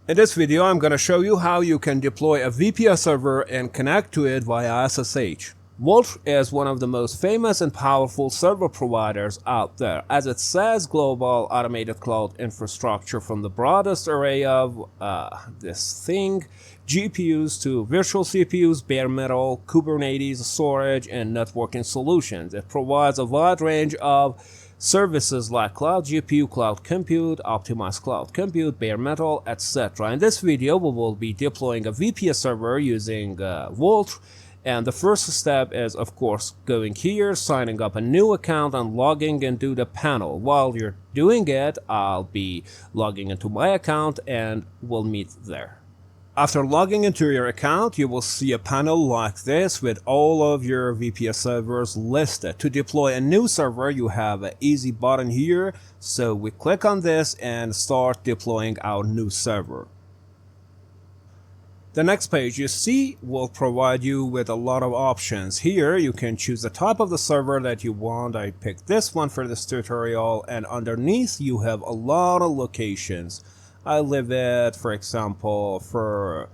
In this video, I'm going to show you how you can deploy a VPS server and connect to it via SSH. Vultr is one of the most famous and powerful server providers out there, as it says global automated cloud infrastructure from the broadest array of GPUs to virtual CPUs, bare metal, Kubernetes, storage, and networking solutions. It provides a wide range of services like cloud GPU, cloud compute, optimized cloud compute, bare metal, etc. In this video, we will be deploying a VPS server using Vultr. And the first step is, of course, going here, signing up a new account and logging into the panel. While you're doing it, I'll be logging into my account and we'll meet there. After logging into your account, you will see a panel like this with all of your VPS servers listed. To deploy a new server, you have an easy button here. So we click on this and start deploying our new server. The next page you see will provide you with a lot of options. Here you can choose the type of the server that you want. I picked this one for this tutorial, and underneath you have a lot of locations. I live at, for example, for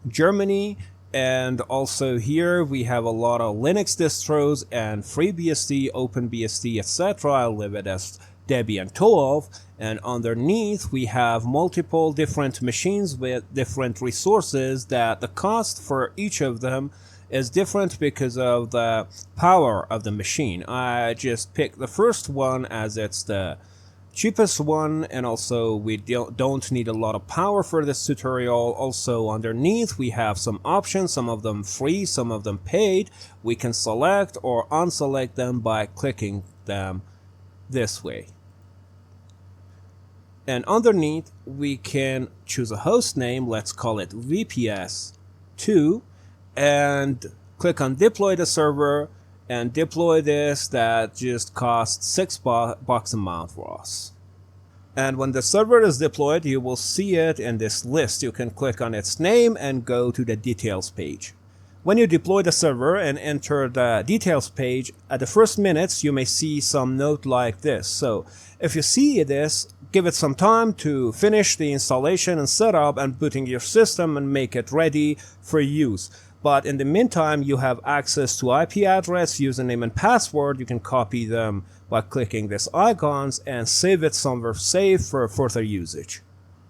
Germany, and also here we have a lot of Linux distros and FreeBSD, OpenBSD, etc. I live it as Debian 12, and underneath we have multiple different machines with different resources that the cost for each of them is different because of the power of the machine. I just picked the first one as it's the cheapest one, and also we don't need a lot of power for this tutorial. Also underneath we have some options, some of them free, some of them paid. We can select or unselect them by clicking them this way. And underneath we can choose a host name, let's call it VPS2, and click on deploy the server and deploy this. That just costs $6 a month for us. And when the server is deployed, you will see it in this list. You can click on its name and go to the details page. When you deploy the server and enter the details page, at the first minutes you may see some note like this. So if you see this, give it some time to finish the installation and setup and booting your system and make it ready for use. But in the meantime, you have access to IP address, username, and password. You can copy them by clicking these icons and save it somewhere safe for further usage.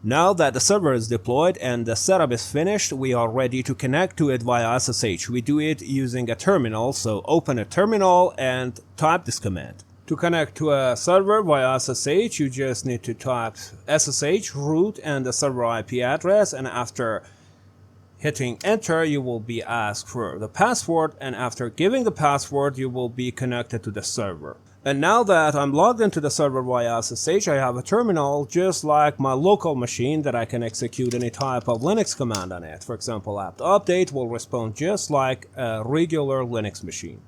Now that the server is deployed and the setup is finished, we are ready to connect to it via SSH. We do it using a terminal, so open a terminal and type this command. To connect to a server via SSH, you just need to type SSH root and the server IP address, and after hitting enter, you will be asked for the password, and after giving the password, you will be connected to the server. And now that I'm logged into the server via SSH, I have a terminal just like my local machine that I can execute any type of Linux command on it. For example, apt update will respond just like a regular Linux machine.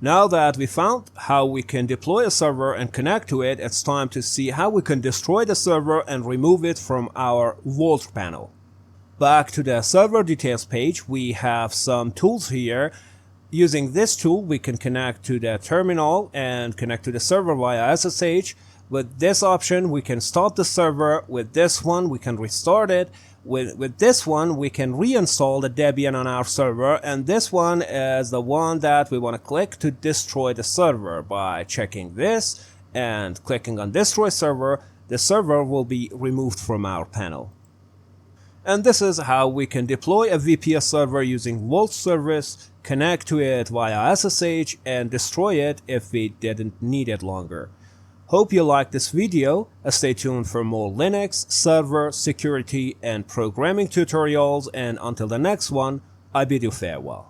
Now that we found how we can deploy a server and connect to it, it's time to see how we can destroy the server and remove it from our Vultr panel. Back to the server details page, we have some tools here. Using this tool, we can connect to the terminal and connect to the server via SSH. With this option, we can stop the server. With this one, we can restart it. With this one, we can reinstall the Debian on our server. And this one is the one that we want to click to destroy the server. By checking this and clicking on destroy server, the server will be removed from our panel. And this is how we can deploy a VPS server using Vultr service, connect to it via SSH, and destroy it if we didn't need it longer. Hope you liked this video. Stay tuned for more Linux, server, security, and programming tutorials, and until the next one, I bid you farewell.